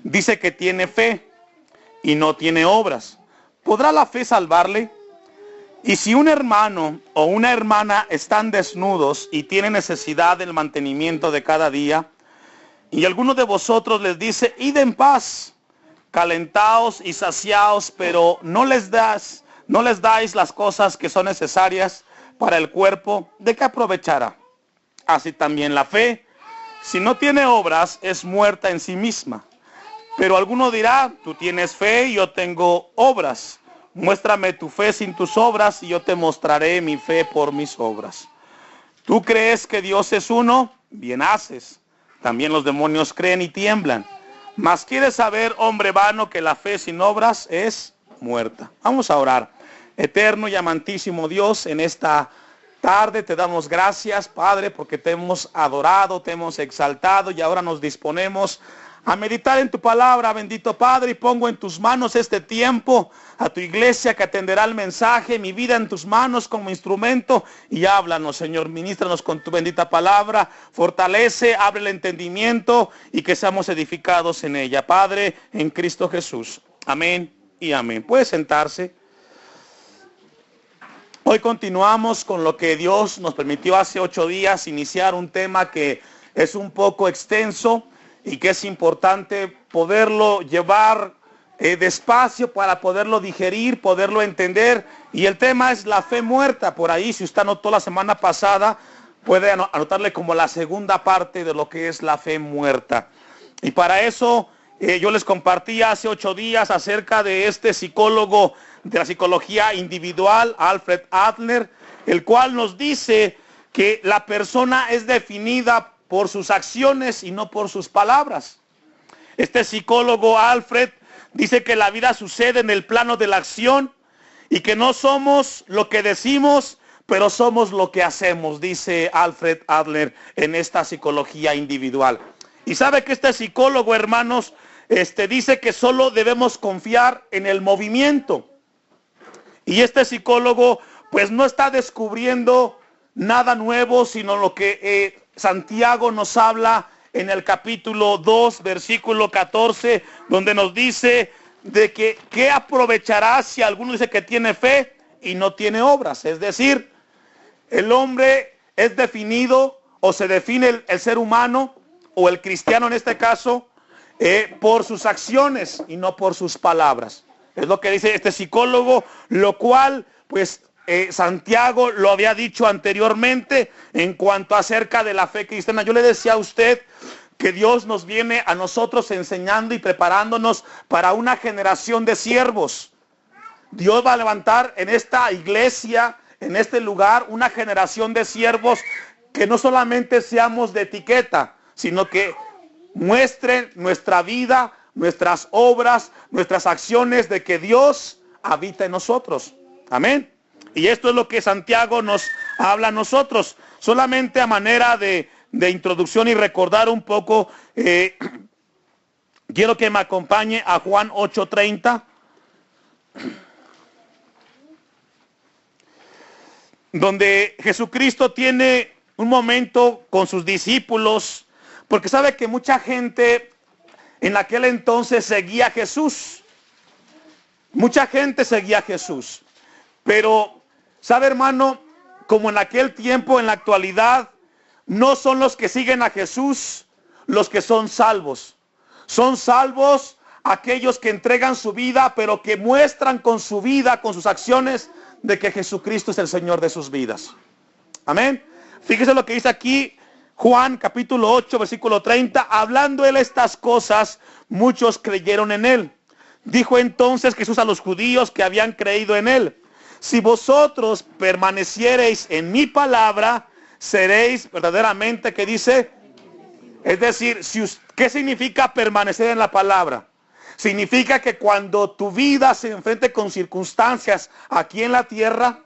dice que tiene fe y no tiene obras, ¿podrá la fe salvarle? Y si un hermano o una hermana están desnudos y tienen necesidad del mantenimiento de cada día, y alguno de vosotros les dice, id en paz, calentaos y saciaos, pero no les dais las cosas que son necesarias para el cuerpo, ¿de qué aprovechará? Así también la fe, si no tiene obras, es muerta en sí misma. Pero alguno dirá, tú tienes fe y yo tengo obras. Muéstrame tu fe sin tus obras y yo te mostraré mi fe por mis obras. ¿Tú crees que Dios es uno? Bien haces. También los demonios creen y tiemblan. Mas quieres saber, hombre vano, que la fe sin obras es muerta. Vamos a orar. Eterno y amantísimo Dios, en esta tarde te damos gracias, Padre, porque te hemos adorado, te hemos exaltado y ahora nos disponemos a meditar en tu palabra, bendito Padre, y pongo en tus manos este tiempo, a tu iglesia que atenderá el mensaje, mi vida en tus manos como instrumento, y háblanos, Señor, ministranos con tu bendita palabra, fortalece, abre el entendimiento y que seamos edificados en ella, Padre, en Cristo Jesús. Amén y amén. Puede sentarse. Hoy continuamos con lo que Dios nos permitió hace 8 días, iniciar un tema que es un poco extenso, y que es importante poderlo llevar despacio para poderlo digerir, poderlo entender. Y el tema es la fe muerta. Por ahí, si usted anotó la semana pasada, puede anotarle como la segunda parte de lo que es la fe muerta. Y para eso yo les compartí hace 8 días acerca de este psicólogo de la psicología individual, Alfred Adler, el cual nos dice que la persona es definida por sus acciones y no por sus palabras. Este psicólogo Alfred dice que la vida sucede en el plano de la acción y que no somos lo que decimos, pero somos lo que hacemos, dice Alfred Adler en esta psicología individual. Y sabe que este psicólogo, hermanos, dice que solo debemos confiar en el movimiento. Y este psicólogo pues no está descubriendo nada nuevo, sino lo que Santiago nos habla en el capítulo 2, versículo 14, donde nos dice de que ¿qué aprovechará si alguno dice que tiene fe y no tiene obras? Es decir, el hombre es definido o se define el ser humano o el cristiano en este caso por sus acciones y no por sus palabras. Es lo que dice este psicólogo, lo cual pues Santiago lo había dicho anteriormente en cuanto acerca de la fe cristiana. Yo le decía a usted que Dios nos viene a nosotros enseñando y preparándonos para una generación de siervos. Dios va a levantar en esta iglesia, en este lugar, una generación de siervos que no solamente seamos de etiqueta, sino que muestren nuestra vida, nuestras obras, nuestras acciones de que Dios habita en nosotros. Amén. Y esto es lo que Santiago nos habla a nosotros. Solamente a manera de introducción y recordar un poco, quiero que me acompañe a Juan 8:30. Donde Jesucristo tiene un momento con sus discípulos, porque sabe que mucha gente en aquel entonces seguía a Jesús. Mucha gente seguía a Jesús. Pero ¿sabe, hermano? Como en aquel tiempo, en la actualidad, no son los que siguen a Jesús los que son salvos. Son salvos aquellos que entregan su vida, pero que muestran con su vida, con sus acciones, de que Jesucristo es el Señor de sus vidas. Amén. Fíjese lo que dice aquí Juan capítulo 8, versículo 30. Hablando él estas cosas, muchos creyeron en él. Dijo entonces Jesús a los judíos que habían creído en él: si vosotros permaneciereis en mi palabra, seréis verdaderamente, ¿qué dice? Es decir, ¿qué significa permanecer en la palabra? Significa que cuando tu vida se enfrente con circunstancias aquí en la tierra,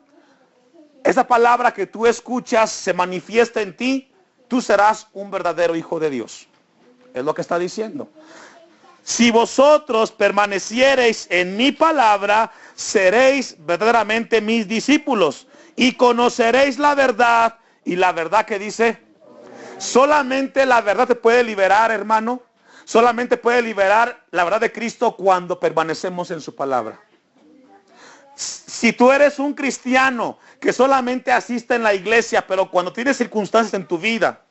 esa palabra que tú escuchas se manifiesta en ti, tú serás un verdadero hijo de Dios. Es lo que está diciendo. Si vosotros permaneciereis en mi palabra, seréis verdaderamente mis discípulos y conoceréis la verdad. Y la verdad, que dice, Solamente la verdad te puede liberar, hermano. Solamente puede liberar la verdad de Cristo cuando permanecemos en su palabra. Si tú eres un cristiano que solamente asiste en la iglesia, pero cuando tienes circunstancias en tu vida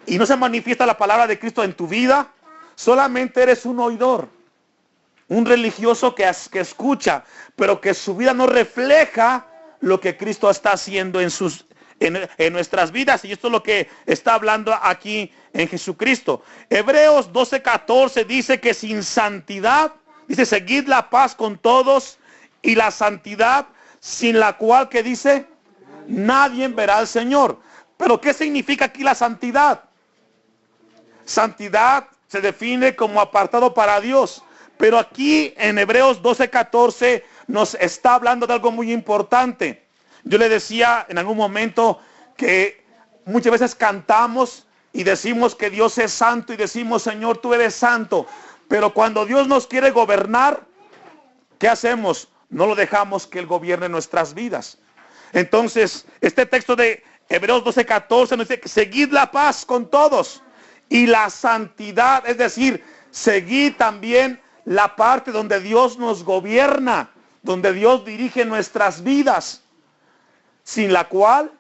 y no se manifiesta la palabra de Cristo en tu vida, solamente eres un oidor, un religioso que escucha, pero que su vida no refleja lo que Cristo está haciendo en nuestras vidas. Y esto es lo que está hablando aquí en Jesucristo. Hebreos 12:14 dice que sin santidad, dice, seguid la paz con todos y la santidad, sin la cual, que dice, nadie verá al Señor. Pero ¿qué significa aquí la santidad? Santidad se define como apartado para Dios. Pero aquí en Hebreos 12:14 nos está hablando de algo muy importante. Yo le decía en algún momento que muchas veces cantamos y decimos que Dios es santo y decimos, Señor, tú eres santo. Pero cuando Dios nos quiere gobernar, ¿qué hacemos? No lo dejamos que Él gobierne nuestras vidas. Entonces, este texto de Hebreos 12:14 nos dice que seguid la paz con todos y la santidad, es decir, seguid también la parte donde Dios nos gobierna, donde Dios dirige nuestras vidas, sin la cual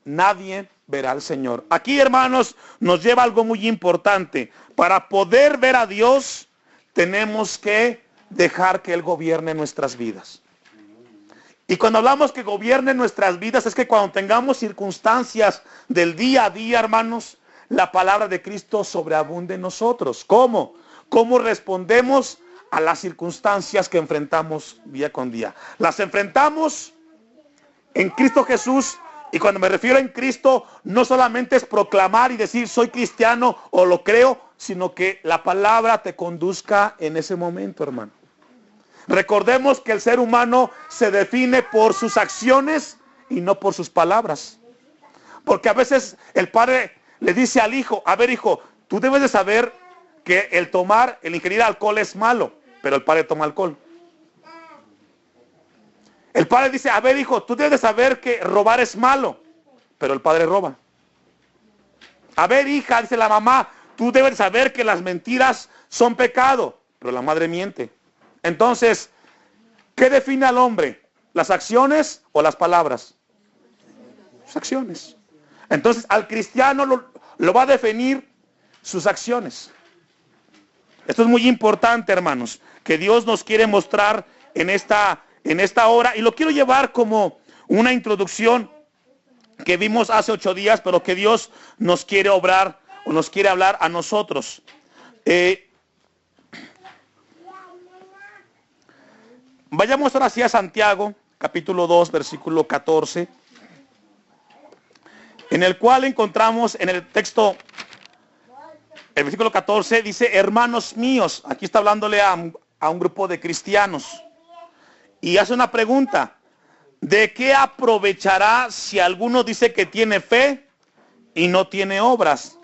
nadie verá al Señor. Aquí, hermanos, nos lleva algo muy importante. Para poder ver a Dios, tenemos que dejar que Él gobierne nuestras vidas. Y cuando hablamos que gobierne nuestras vidas, es que cuando tengamos circunstancias del día a día, hermanos, la palabra de Cristo sobreabunde en nosotros. ¿Cómo? ¿Cómo respondemos a las circunstancias que enfrentamos día con día? Las enfrentamos en Cristo Jesús. Y cuando me refiero en Cristo, no solamente es proclamar y decir soy cristiano o lo creo, sino que la palabra te conduzca en ese momento, hermano. Recordemos que el ser humano se define por sus acciones y no por sus palabras. Porque a veces el padre le dice al hijo, a ver, hijo, tú debes de saber que el ingerir alcohol es malo, pero el padre toma alcohol. El padre dice, a ver, hijo, tú debes de saber que robar es malo, pero el padre roba. A ver, hija, dice la mamá, tú debes de saber que las mentiras son pecado, pero la madre miente. Entonces, ¿qué define al hombre? ¿Las acciones o las palabras? Sus acciones. Entonces, al cristiano lo va a definir sus acciones. Esto es muy importante, hermanos, que Dios nos quiere mostrar en esta hora. Y lo quiero llevar como una introducción que vimos hace 8 días, pero que Dios nos quiere obrar o nos quiere hablar a nosotros. Vayamos ahora sí a Santiago, capítulo 2, versículo 14, en el cual encontramos en el texto, el versículo 14 dice, hermanos míos, aquí está hablándole a un grupo de cristianos, y hace una pregunta, ¿de qué aprovechará si alguno dice que tiene fe y no tiene obras?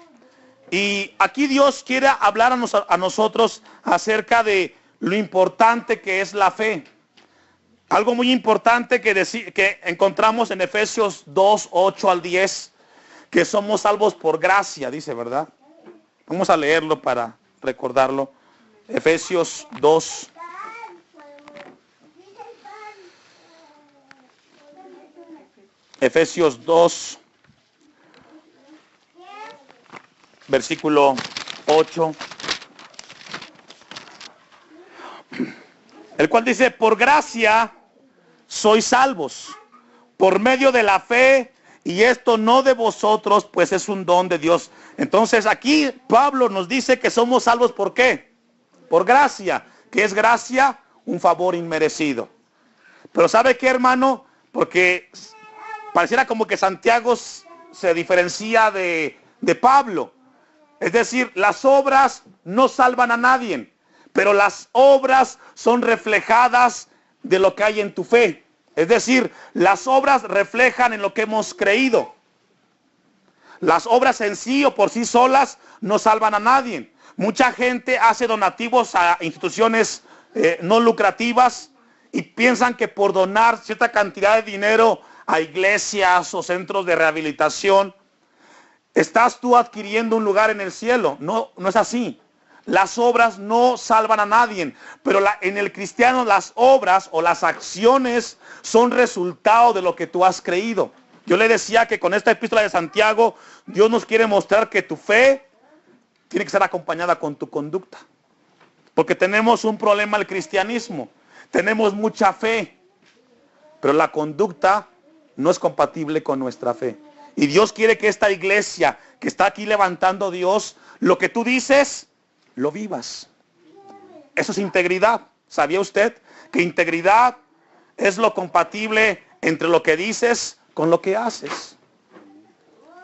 Y aquí Dios quiere hablar a nosotros acerca de lo importante que es la fe. Algo muy importante que encontramos en Efesios 2, 8 al 10, que somos salvos por gracia, dice, ¿verdad? Vamos a leerlo para recordarlo. Efesios 2. Efesios 2, versículo 8. El cual dice, por gracia sois salvos, por medio de la fe, y esto no de vosotros, pues es un don de Dios. Entonces aquí Pablo nos dice que somos salvos, ¿por qué? Por gracia. ¿Qué es gracia? Un favor inmerecido. Pero ¿sabe qué, hermano? Porque pareciera como que Santiago se diferencia de Pablo. Es decir, las obras no salvan a nadie, pero las obras son reflejadas de lo que hay en tu fe. Es decir, las obras reflejan en lo que hemos creído. Las obras en sí o por sí solas no salvan a nadie. Mucha gente hace donativos a instituciones no lucrativas y piensan que por donar cierta cantidad de dinero a iglesias o centros de rehabilitación, estás tú adquiriendo un lugar en el cielo. No, no es así. Las obras no salvan a nadie, pero en el cristiano las obras o las acciones son resultado de lo que tú has creído. Yo le decía que con esta epístola de Santiago, Dios nos quiere mostrar que tu fe tiene que ser acompañada con tu conducta. Porque tenemos un problema al cristianismo. Tenemos mucha fe, pero la conducta no es compatible con nuestra fe. Y Dios quiere que esta iglesia que está aquí levantando Dios, lo que tú dices, lo vivas. Eso es integridad. ¿Sabía usted que integridad es lo compatible entre lo que dices con lo que haces?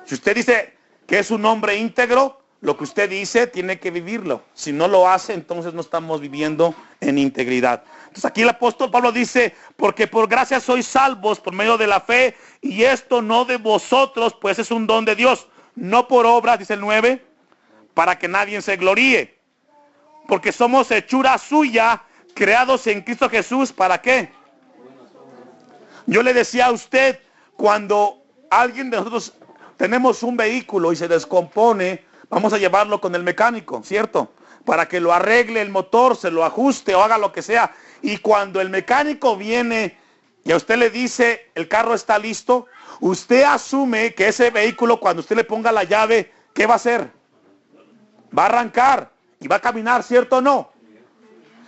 Si usted dice que es un hombre íntegro, lo que usted dice tiene que vivirlo. Si no lo hace, entonces no estamos viviendo en integridad. Entonces aquí el apóstol Pablo dice, porque por gracia sois salvos por medio de la fe, y esto no de vosotros, pues es un don de Dios, no por obras, dice el 9, para que nadie se gloríe. Porque somos hechura suya, creados en Cristo Jesús, ¿para qué? Yo le decía a usted, cuando alguien de nosotros tenemos un vehículo y se descompone, vamos a llevarlo con el mecánico, ¿cierto? Para que lo arregle el motor, se lo ajuste o haga lo que sea. Y cuando el mecánico viene y a usted le dice, el carro está listo, usted asume que ese vehículo, cuando usted le ponga la llave, ¿qué va a hacer? Va a arrancar y va a caminar, ¿cierto o no?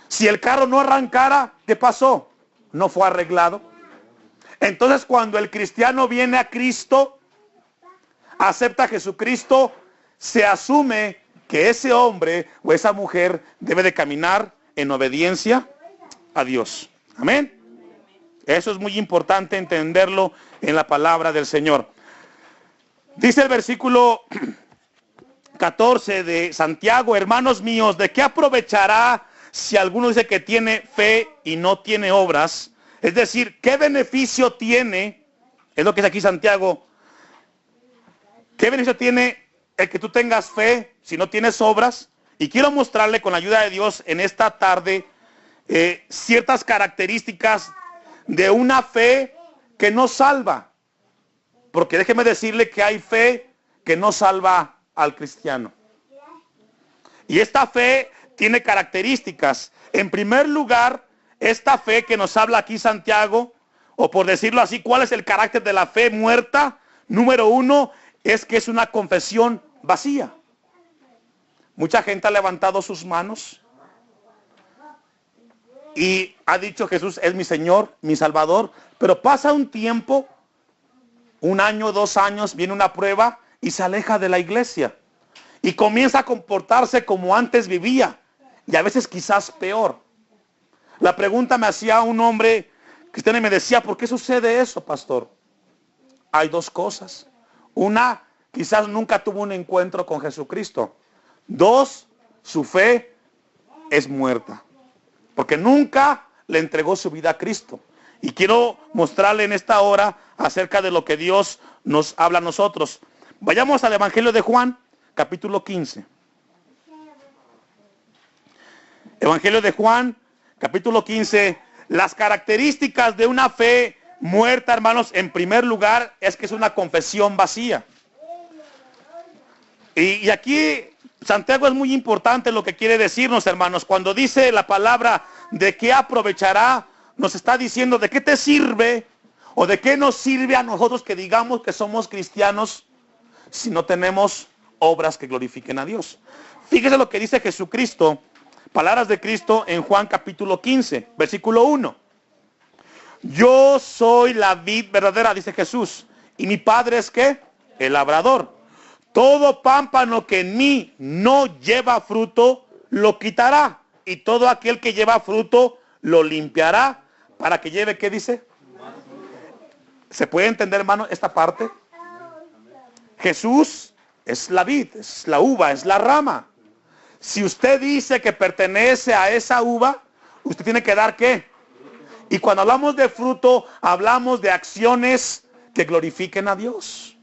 Si el carro no arrancara, ¿qué pasó? No fue arreglado. Entonces, cuando el cristiano viene a Cristo, acepta a Jesucristo, se asume que ese hombre o esa mujer debe de caminar en obediencia a Dios. Amén. Eso es muy importante entenderlo en la palabra del Señor. Dice el versículo 14 de Santiago, hermanos míos, ¿de qué aprovechará si alguno dice que tiene fe y no tiene obras? Es decir, ¿qué beneficio tiene? Es lo que dice aquí Santiago. ¿Qué beneficio tiene el que tú tengas fe si no tienes obras? Y quiero mostrarle con la ayuda de Dios en esta tarde ciertas características de una fe que no salva. Porque déjeme decirle que hay fe que no salva al cristiano. Y esta fe tiene características. En primer lugar, esta fe que nos habla aquí Santiago, o por decirlo así, ¿cuál es el carácter de la fe muerta? Número uno, es que es una confesión vacía. Mucha gente ha levantado sus manos y ha dicho Jesús es mi Señor, mi Salvador, pero pasa un tiempo, 1 año, 2 años, viene una prueba y se aleja de la iglesia y comienza a comportarse como antes vivía y a veces quizás peor. La pregunta me hacía un hombre cristiano y me decía, ¿por qué sucede eso, pastor? Hay 2 cosas. Una, quizás nunca tuvo un encuentro con Jesucristo. 2, su fe es muerta, porque nunca le entregó su vida a Cristo. Y quiero mostrarle en esta hora acerca de lo que Dios nos habla a nosotros. Vayamos al Evangelio de Juan, capítulo 15. Evangelio de Juan, capítulo 15. Las características de una fe muerta, hermanos, en primer lugar, es que es una confesión vacía. Y aquí Santiago es muy importante lo que quiere decirnos, hermanos. Cuando dice la palabra de qué aprovechará, nos está diciendo de qué te sirve o de qué nos sirve a nosotros que digamos que somos cristianos si no tenemos obras que glorifiquen a Dios. Fíjese lo que dice Jesucristo, palabras de Cristo en Juan capítulo 15, versículo 1. Yo soy la vid verdadera, dice Jesús, y mi Padre es ¿qué? El labrador. Todo pámpano que en mí no lleva fruto, lo quitará. Y todo aquel que lleva fruto, lo limpiará para que lleve, ¿qué dice? ¿Se puede entender, hermano, esta parte? Jesús es la vid, es la uva, es la rama. Si usted dice que pertenece a esa uva, usted tiene que dar ¿qué? Y cuando hablamos de fruto, hablamos de acciones que glorifiquen a Dios.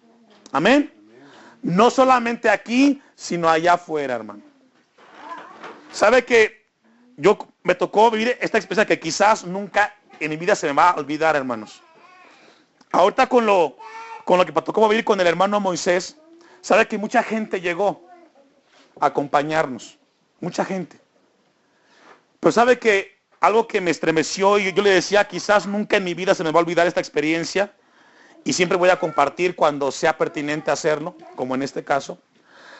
Amén. No solamente aquí, sino allá afuera, hermano. ¿Sabe que me tocó vivir esta experiencia que quizás nunca en mi vida se me va a olvidar, hermanos? Ahorita con lo que me tocó vivir con el hermano Moisés, Sabe que mucha gente llegó a acompañarnos. Mucha gente. Pero sabe que algo que me estremeció y yo le decía, quizás nunca en mi vida se me va a olvidar esta experiencia y siempre voy a compartir cuando sea pertinente hacerlo, como en este caso.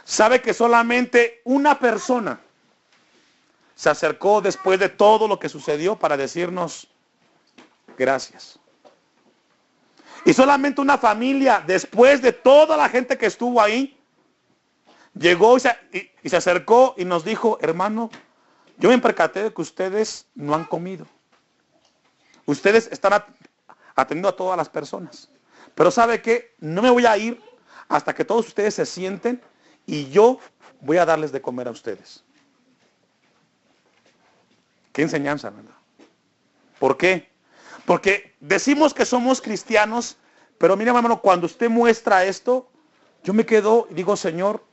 Sabe que solamente una persona se acercó después de todo lo que sucedió para decirnos gracias. Y solamente una familia, después de toda la gente que estuvo ahí, llegó y se acercó y nos dijo, hermano, yo me percaté de que ustedes no han comido. Ustedes están atendiendo a todas las personas. Pero ¿sabe qué? No me voy a ir hasta que todos ustedes se sienten y yo voy a darles de comer a ustedes. Qué enseñanza, ¿verdad? ¿Por qué? Porque decimos que somos cristianos, pero mira, hermano, cuando usted muestra esto, yo me quedo y digo, Señor,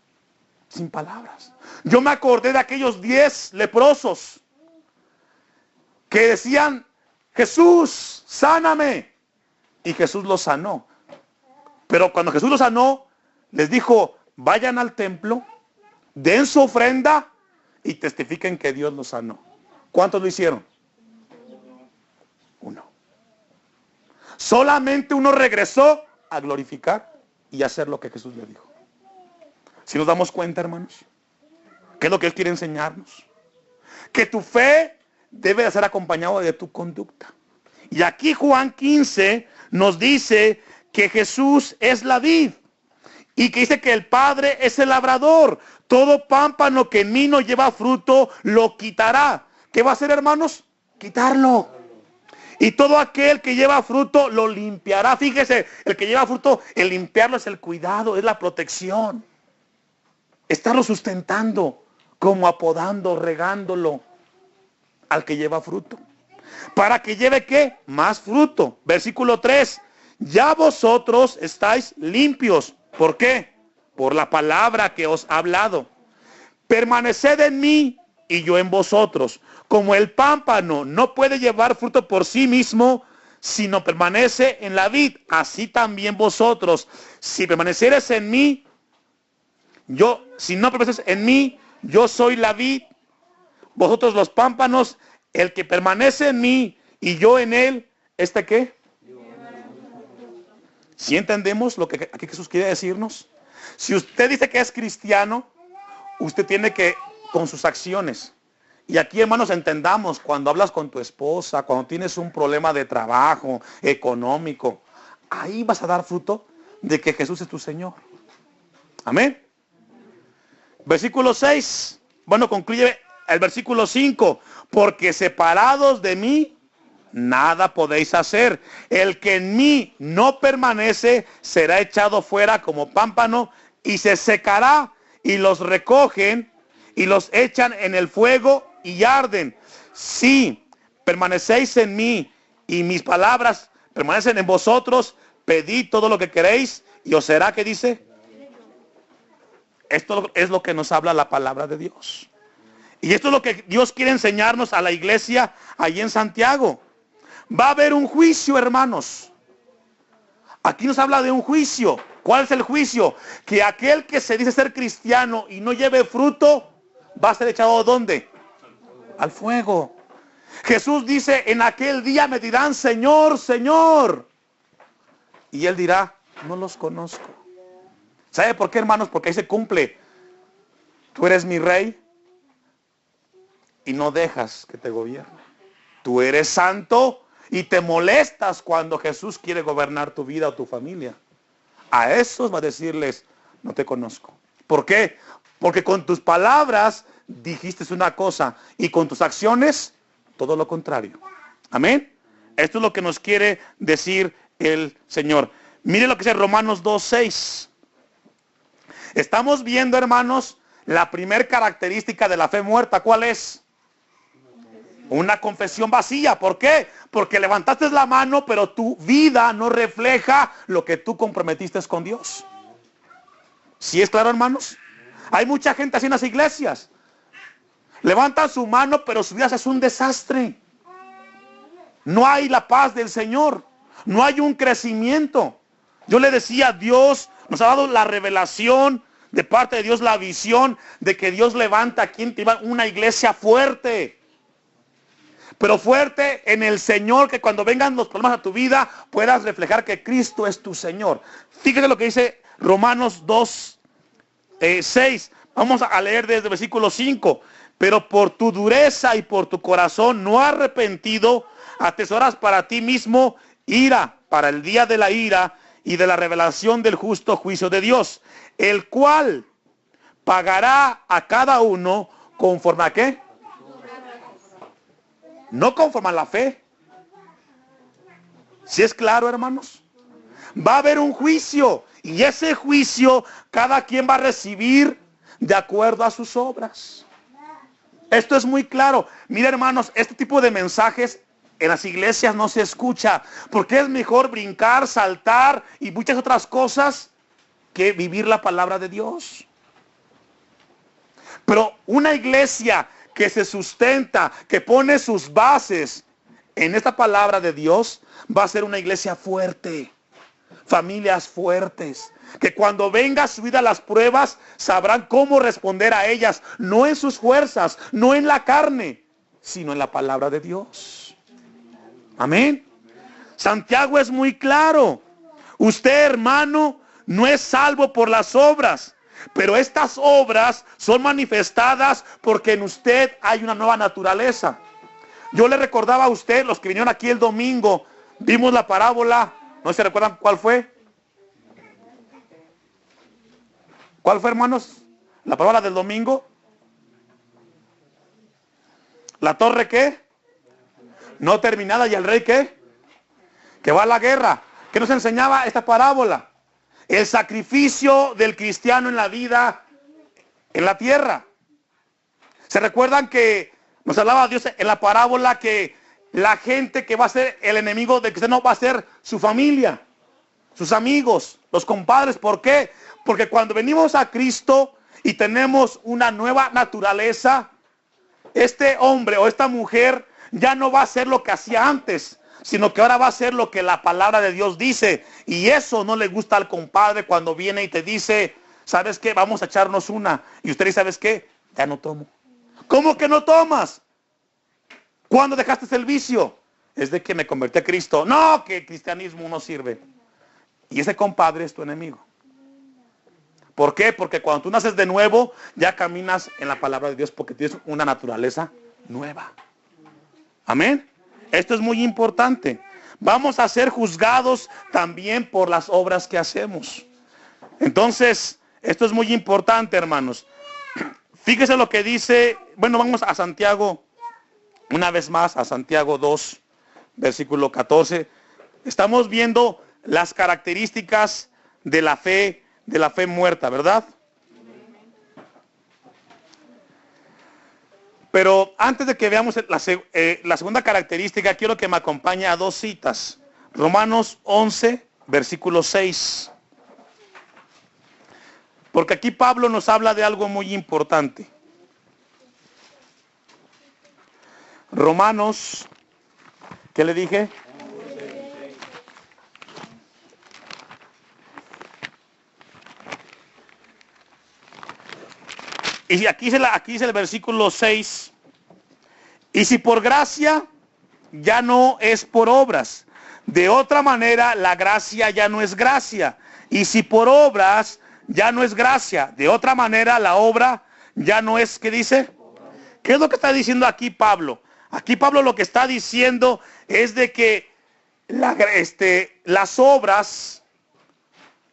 sin palabras. Yo me acordé de aquellos 10 leprosos que decían, Jesús, sáname. Y Jesús los sanó. Pero cuando Jesús los sanó, les dijo, vayan al templo, den su ofrenda y testifiquen que Dios los sanó. ¿Cuántos lo hicieron? Uno. Solamente uno regresó a glorificar y hacer lo que Jesús le dijo. Si nos damos cuenta, hermanos, ¿qué es lo que Él quiere enseñarnos? Que tu fe debe de ser acompañado de tu conducta. Y aquí Juan 15 nos dice que Jesús es la vid y que dice que el Padre es el labrador. Todo pámpano que en mí no lleva fruto lo quitará. ¿Qué va a hacer, hermanos? Quitarlo. Y todo aquel que lleva fruto lo limpiará. Fíjese, el que lleva fruto, el limpiarlo es el cuidado, es la protección. Estarlo sustentando, como apodando, regándolo al que lleva fruto. ¿Para que lleve qué? Más fruto. Versículo 3. Ya vosotros estáis limpios. ¿Por qué? Por la palabra que os he hablado. Permaneced en mí y yo en vosotros. Como el pámpano no puede llevar fruto por sí mismo, sino permanece en la vid, así también vosotros. Si permaneceres en mí, si no permaneces en mí, yo soy la vid, vosotros los pámpanos. El que permanece en mí y yo en él, ¿este qué? ¿Sí entendemos lo que aquí Jesús quiere decirnos? Si usted dice que es cristiano, usted tiene que, con sus acciones. Y aquí, hermanos, entendamos, cuando hablas con tu esposa, cuando tienes un problema de trabajo, económico, ahí vas a dar fruto de que Jesús es tu Señor. Amén. Versículo 6. Bueno, concluye el versículo 5. Porque separados de mí, nada podéis hacer. El que en mí no permanece, será echado fuera como pámpano y se secará. Y los recogen y los echan en el fuego y arden. Si permanecéis en mí y mis palabras permanecen en vosotros, pedid todo lo que queréis y os será, ¿qué dice? Esto es lo que nos habla la palabra de Dios. Y esto es lo que Dios quiere enseñarnos a la iglesia allí en Santiago. Va a haber un juicio, hermanos. Aquí nos habla de un juicio. ¿Cuál es el juicio? Que aquel que se dice ser cristiano y no lleve fruto, va a ser echado ¿dónde? Al fuego. Jesús dice, en aquel día me dirán, Señor, Señor. Y Él dirá, no los conozco. ¿Sabe por qué, hermanos? Porque ahí se cumple. Tú eres mi rey y no dejas que te gobierne. Tú eres santo y te molestas cuando Jesús quiere gobernar tu vida o tu familia. A esos va a decirles, no te conozco. ¿Por qué? Porque con tus palabras dijiste una cosa y con tus acciones todo lo contrario. Amén. Esto es lo que nos quiere decir el Señor. Mire lo que dice Romanos 2:6. Estamos viendo, hermanos, la primer característica de la fe muerta. ¿Cuál es? Una confesión vacía. ¿Por qué? Porque levantaste la mano, pero tu vida no refleja lo que tú comprometiste con Dios. ¿Sí es claro, hermanos? Hay mucha gente así en las iglesias. Levantan su mano, pero su vida es un desastre. No hay la paz del Señor. No hay un crecimiento. Yo le decía, Dios nos ha dado la revelación de parte de Dios, la visión de que Dios levanta aquí en Tibán una iglesia fuerte. Pero fuerte en el Señor, que cuando vengan los problemas a tu vida puedas reflejar que Cristo es tu Señor. Fíjate lo que dice Romanos 2, 6. Vamos a leer desde el versículo 5. Pero por tu dureza y por tu corazón no arrepentido, atesoras para ti mismo ira, para el día de la ira y de la revelación del justo juicio de Dios, el cual pagará a cada uno conforme a ¿qué? No conforme a la fe. ¿Sí es claro, hermanos? Va a haber un juicio, y ese juicio cada quien va a recibir de acuerdo a sus obras. Esto es muy claro. Mira, hermanos, este tipo de mensajes en las iglesias no se escucha, porque es mejor brincar, saltar y muchas otras cosas que vivir la palabra de Dios. Pero una iglesia que se sustenta, que pone sus bases en esta palabra de Dios, va a ser una iglesia fuerte, familias fuertes, que cuando venga su vida las pruebas, sabrán cómo responder a ellas, no en sus fuerzas, no en la carne, sino en la palabra de Dios. Amén. Santiago es muy claro. Usted, hermano, no es salvo por las obras, pero estas obras son manifestadas porque en usted hay una nueva naturaleza. Yo le recordaba a usted, los que vinieron aquí el domingo, vimos la parábola, ¿no se recuerdan cuál fue? ¿Cuál fue, hermanos? La parábola del domingo. ¿La torre qué? No terminada, y el rey qué? Que va a la guerra. ¿Qué nos enseñaba esta parábola? El sacrificio del cristiano en la vida, en la tierra. ¿Se recuerdan que nos hablaba Dios en la parábola que la gente que va a ser el enemigo del cristiano va a ser su familia, sus amigos, los compadres? ¿Por qué? Porque cuando venimos a Cristo y tenemos una nueva naturaleza, este hombre o esta mujer ya no va a ser lo que hacía antes, sino que ahora va a ser lo que la palabra de Dios dice. Y eso no le gusta al compadre cuando viene y te dice, ¿sabes qué? Vamos a echarnos una. Y usted dice, ¿sabes qué? Ya no tomo. ¿Cómo que no tomas? ¿Cuándo dejaste el vicio? Es de que me convertí a Cristo. No, que el cristianismo no sirve. Y ese compadre es tu enemigo. ¿Por qué? Porque cuando tú naces de nuevo, ya caminas en la palabra de Dios porque tienes una naturaleza nueva. Amén. Esto es muy importante. Vamos a ser juzgados también por las obras que hacemos. Entonces, esto es muy importante, hermanos. Fíjese lo que dice, bueno, vamos a Santiago, una vez más, a Santiago 2, versículo 14. Estamos viendo las características de la fe muerta, ¿verdad? Pero antes de que veamos la segunda característica, quiero que me acompañe a dos citas. Romanos 11, versículo 6. Porque aquí Pablo nos habla de algo muy importante. Romanos, ¿qué le dije? Y aquí dice el versículo 6. Y si por gracia, ya no es por obras. De otra manera, la gracia ya no es gracia. Y si por obras, ya no es gracia. De otra manera, la obra ya no es, ¿qué dice? ¿Qué es lo que está diciendo aquí Pablo? Aquí Pablo lo que está diciendo es de que las obras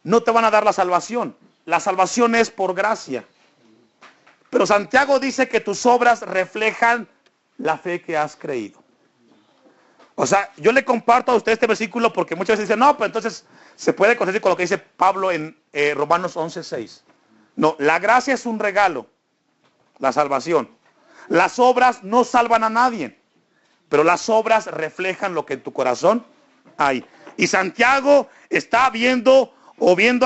no te van a dar la salvación. La salvación es por gracia. Pero Santiago dice que tus obras reflejan la fe que has creído. O sea, yo le comparto a usted este versículo porque muchas veces dicen, no, pero entonces se puede contestar con lo que dice Pablo en Romanos 11:6. No, la gracia es un regalo, la salvación. Las obras no salvan a nadie, pero las obras reflejan lo que en tu corazón hay. Y Santiago está viendo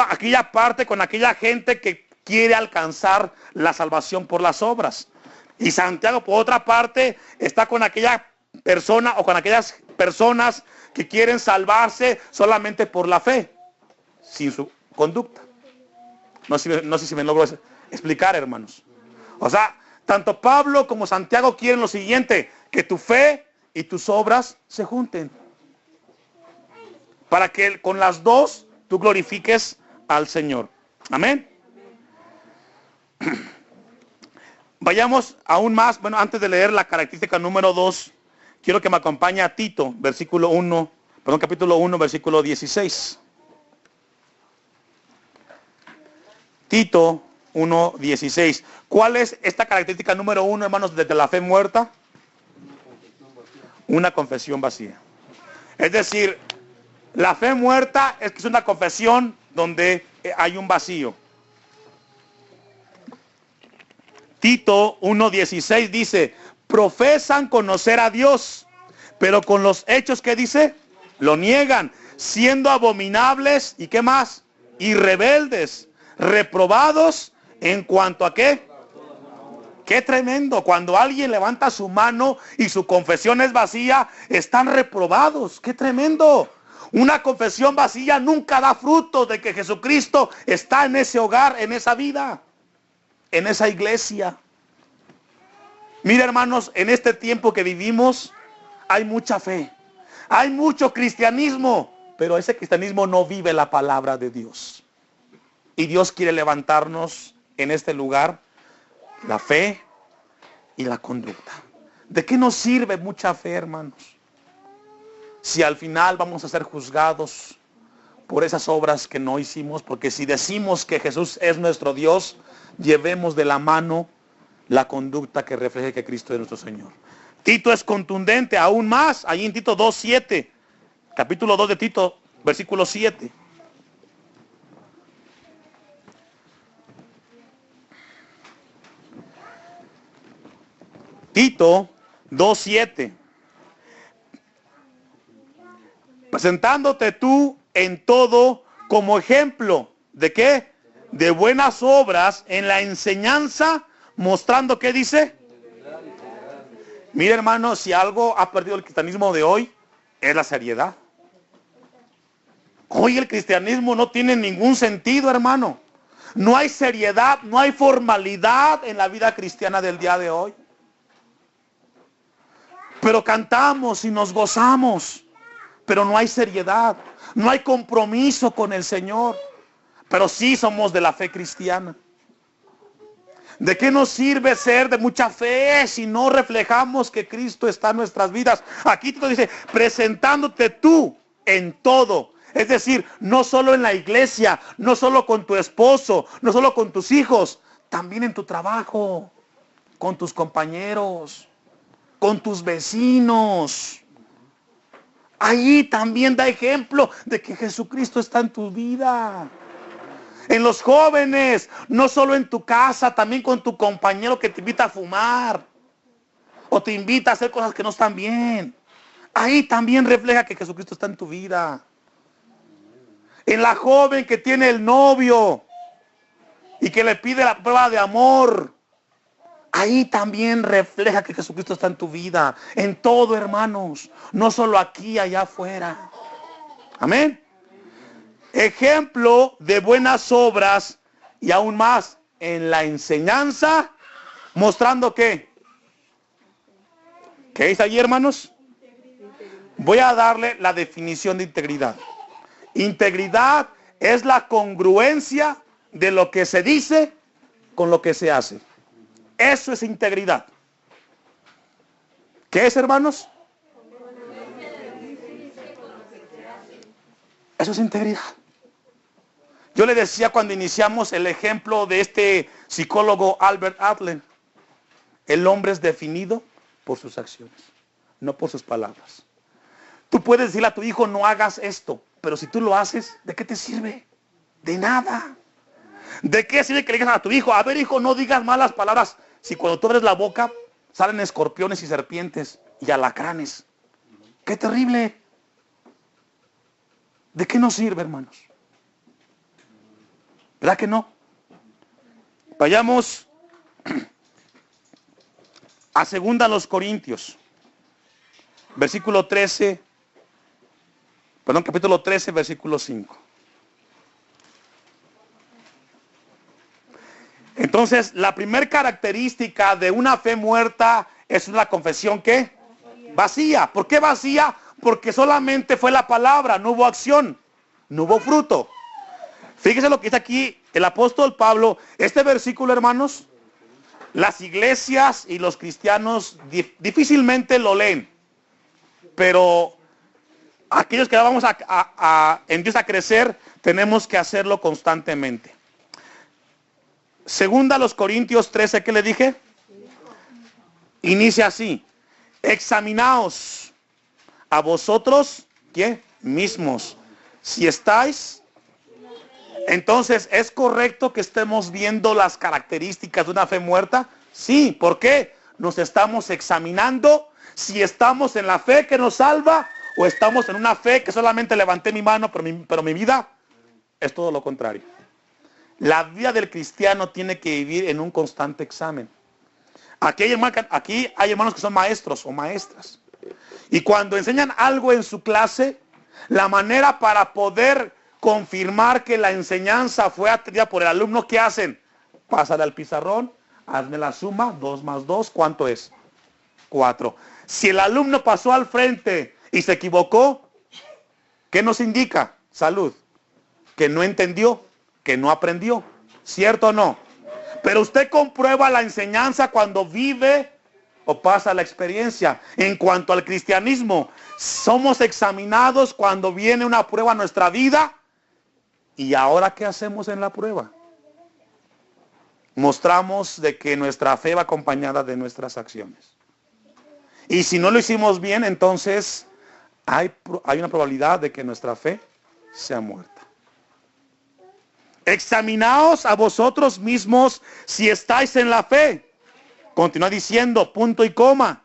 aquella parte con aquella gente que quiere alcanzar la salvación por las obras. Y Santiago, por otra parte, está con aquella persona o con aquellas personas que quieren salvarse solamente por la fe. sin su conducta. No sé si me logro explicar, hermanos. O sea, tanto Pablo como Santiago quieren lo siguiente, que tu fe y tus obras se junten. Para que con las dos tú glorifiques al Señor. Amén. Vayamos aún más, bueno, antes de leer la característica número 2, quiero que me acompañe a Tito, capítulo 1, versículo 16. Tito 1, 16. ¿Cuál es esta característica número 1, hermanos, desde la fe muerta? Una confesión vacía. Es decir, la fe muerta es una confesión donde hay un vacío. Tito 1:16 dice, profesan conocer a Dios, pero con los hechos que dice, lo niegan, siendo abominables, ¿y qué más? Y rebeldes, reprobados en cuanto a qué. Qué tremendo, cuando alguien levanta su mano y su confesión es vacía, están reprobados, qué tremendo. Una confesión vacía nunca da fruto de que Jesucristo está en ese hogar, en esa vida, en esa iglesia. Mira, hermanos, en este tiempo que vivimos hay mucha fe, hay mucho cristianismo, pero ese cristianismo no vive la palabra de Dios. Y Dios quiere levantarnos en este lugar la fe y la conducta. ¿De qué nos sirve mucha fe, hermanos? Si al final vamos a ser juzgados por esas obras que no hicimos, porque si decimos que Jesús es nuestro Dios, llevemos de la mano la conducta que refleje que Cristo es nuestro Señor. Tito es contundente aún más, ahí en Tito 2:7, capítulo 2 de Tito, versículo 7. Tito 2:7. Presentándote tú en todo como ejemplo, ¿de qué? De buenas obras en la enseñanza, mostrando, ¿qué dice? Mira, hermano, si algo ha perdido el cristianismo de hoy, es la seriedad. Hoy el cristianismo no tiene ningún sentido, hermano. No hay seriedad, no hay formalidad en la vida cristiana del día de hoy. Pero cantamos y nos gozamos, pero no hay seriedad, no hay compromiso con el Señor. Pero sí somos de la fe cristiana. ¿De qué nos sirve ser de mucha fe si no reflejamos que Cristo está en nuestras vidas? Aquí te dice, presentándote tú en todo. Es decir, no solo en la iglesia, no solo con tu esposo, no solo con tus hijos, también en tu trabajo, con tus compañeros, con tus vecinos. Ahí también da ejemplo de que Jesucristo está en tu vida. En los jóvenes, no solo en tu casa, también con tu compañero que te invita a fumar o te invita a hacer cosas que no están bien. Ahí también refleja que Jesucristo está en tu vida. En la joven que tiene el novio y que le pide la prueba de amor, ahí también refleja que Jesucristo está en tu vida. En todo, hermanos, no solo aquí, allá afuera. Amén. Ejemplo de buenas obras y aún más en la enseñanza, mostrando que, ¿qué es allí, hermanos? Voy a darle la definición de integridad. Integridad es la congruencia de lo que se dice con lo que se hace. Eso es integridad. ¿Qué es, hermanos? Eso es integridad. Yo le decía cuando iniciamos el ejemplo de este psicólogo Albert Adler, el hombre es definido por sus acciones, no por sus palabras. Tú puedes decirle a tu hijo, no hagas esto, pero si tú lo haces, ¿de qué te sirve? De nada. ¿De qué sirve que le digas a tu hijo, a ver, hijo, no digas malas palabras, si cuando tú abres la boca salen escorpiones y serpientes y alacranes? ¡Qué terrible! ¿De qué nos sirve, hermanos? ¿Verdad que no? Vayamos a 2 Corintios, capítulo 13, versículo 5. Entonces, la primera característica de una fe muerta es una confesión ¿qué? Vacía. ¿Por qué vacía? Porque solamente fue la palabra, no hubo acción, no hubo fruto. Fíjese lo que dice aquí el apóstol Pablo. Este versículo, hermanos, las iglesias y los cristianos difícilmente lo leen. Pero aquellos que vamos en Dios a crecer, tenemos que hacerlo constantemente. Segunda a los Corintios 13, ¿qué le dije? Inicia así. Examinaos a vosotros, ¿qué? Mismos. Si estáis. Entonces, ¿es correcto que estemos viendo las características de una fe muerta? Sí, ¿por qué? Nos estamos examinando si estamos en la fe que nos salva o estamos en una fe que solamente levanté mi mano, pero mi vida es todo lo contrario. La vida del cristiano tiene que vivir en un constante examen. Aquí hay hermanos que son maestros o maestras. Y cuando enseñan algo en su clase, la manera para poder confirmar que la enseñanza fue adquirida por el alumno, ¿qué hacen? Pásale al pizarrón, hazme la suma, 2 más 2, ¿cuánto es? 4. Si el alumno pasó al frente y se equivocó, ¿qué nos indica? Salud. Que no entendió, que no aprendió. ¿Cierto o no? Pero usted comprueba la enseñanza cuando vive o pasa la experiencia. En cuanto al cristianismo, somos examinados cuando viene una prueba a nuestra vida. ¿Y ahora qué hacemos en la prueba? Mostramos de que nuestra fe va acompañada de nuestras acciones. Y si no lo hicimos bien, entonces hay una probabilidad de que nuestra fe sea muerta. Examinaos a vosotros mismos si estáis en la fe. Continúa diciendo, punto y coma.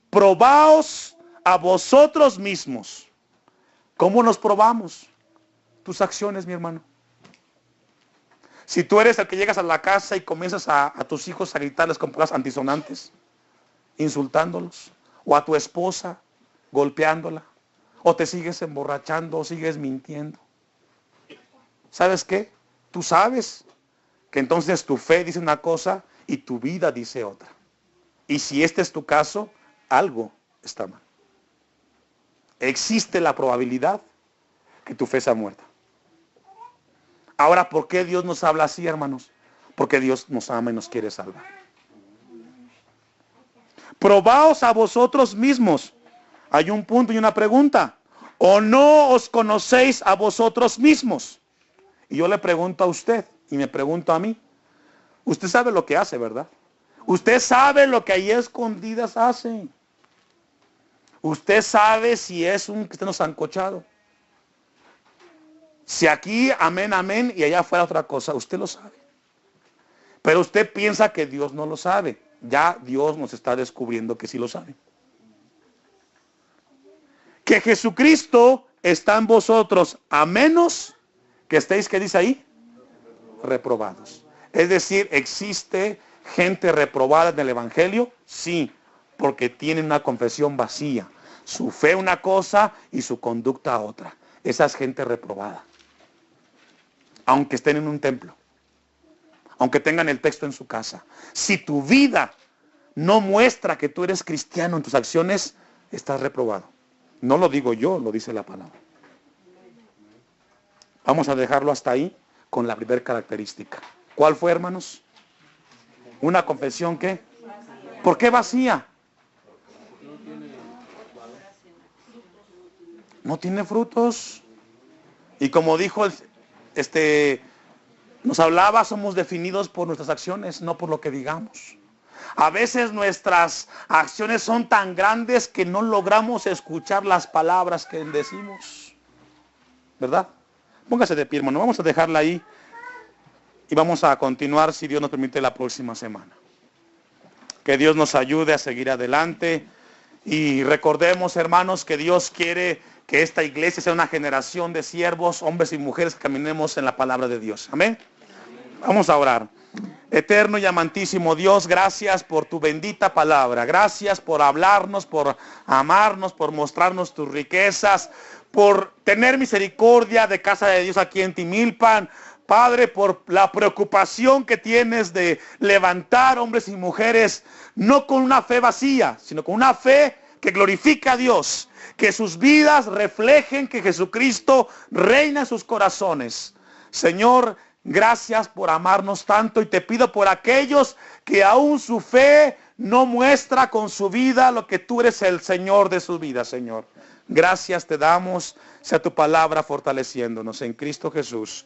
Probaos a vosotros mismos. ¿Cómo nos probamos? Tus acciones, mi hermano. Si tú eres el que llegas a la casa y comienzas a tus hijos a gritarles con palabras antisonantes, insultándolos, o a tu esposa golpeándola, o te sigues emborrachando, o sigues mintiendo. ¿Sabes qué? Tú sabes que entonces tu fe dice una cosa y tu vida dice otra. Y si este es tu caso, algo está mal. Existe la probabilidad que tu fe sea muerta. Ahora, ¿por qué Dios nos habla así, hermanos? Porque Dios nos ama y nos quiere salvar. Probaos a vosotros mismos. Hay un punto y una pregunta. ¿O no os conocéis a vosotros mismos? Y yo le pregunto a usted y me pregunto a mí. Usted sabe lo que hace, ¿verdad? Usted sabe lo que ahí escondidas hace. Usted sabe si es un cristiano sancochado. Si aquí amén, amén y allá fuera otra cosa, usted lo sabe. Pero usted piensa que Dios no lo sabe. Ya Dios nos está descubriendo que sí lo sabe. Que Jesucristo está en vosotros, a menos que estéis, ¿qué dice ahí? Reprobados. Es decir, ¿existe gente reprobada en el Evangelio? Sí, porque tienen una confesión vacía. Su fe una cosa y su conducta otra. Esa es gente reprobada. Aunque estén en un templo. Aunque tengan el texto en su casa. Si tu vida no muestra que tú eres cristiano en tus acciones, estás reprobado. No lo digo yo, lo dice la palabra. Vamos a dejarlo hasta ahí con la primera característica. ¿Cuál fue, hermanos? Una confesión ¿qué? ¿Por qué vacía? No tiene frutos. Y como dijo nos hablaba, somos definidos por nuestras acciones, no por lo que digamos. A veces nuestras acciones son tan grandes que no logramos escuchar las palabras que decimos. ¿Verdad? Póngase de pie, hermano. Vamos a dejarla ahí y vamos a continuar, si Dios nos permite, la próxima semana. Que Dios nos ayude a seguir adelante. Y recordemos, hermanos, que Dios quiere que esta iglesia sea una generación de siervos, hombres y mujeres que caminemos en la palabra de Dios. Amén. Vamos a orar. Eterno y amantísimo Dios, gracias por tu bendita palabra. Gracias por hablarnos, por amarnos, por mostrarnos tus riquezas, por tener misericordia de Casa de Dios aquí en Timilpan, Padre, por la preocupación que tienes de levantar hombres y mujeres, no con una fe vacía, sino con una fe que glorifica a Dios, que sus vidas reflejen que Jesucristo reina en sus corazones. Señor, gracias por amarnos tanto, y te pido por aquellos que aún su fe no muestra con su vida lo que tú eres el Señor de su vida, Señor. Gracias te damos, sea tu palabra fortaleciéndonos en Cristo Jesús.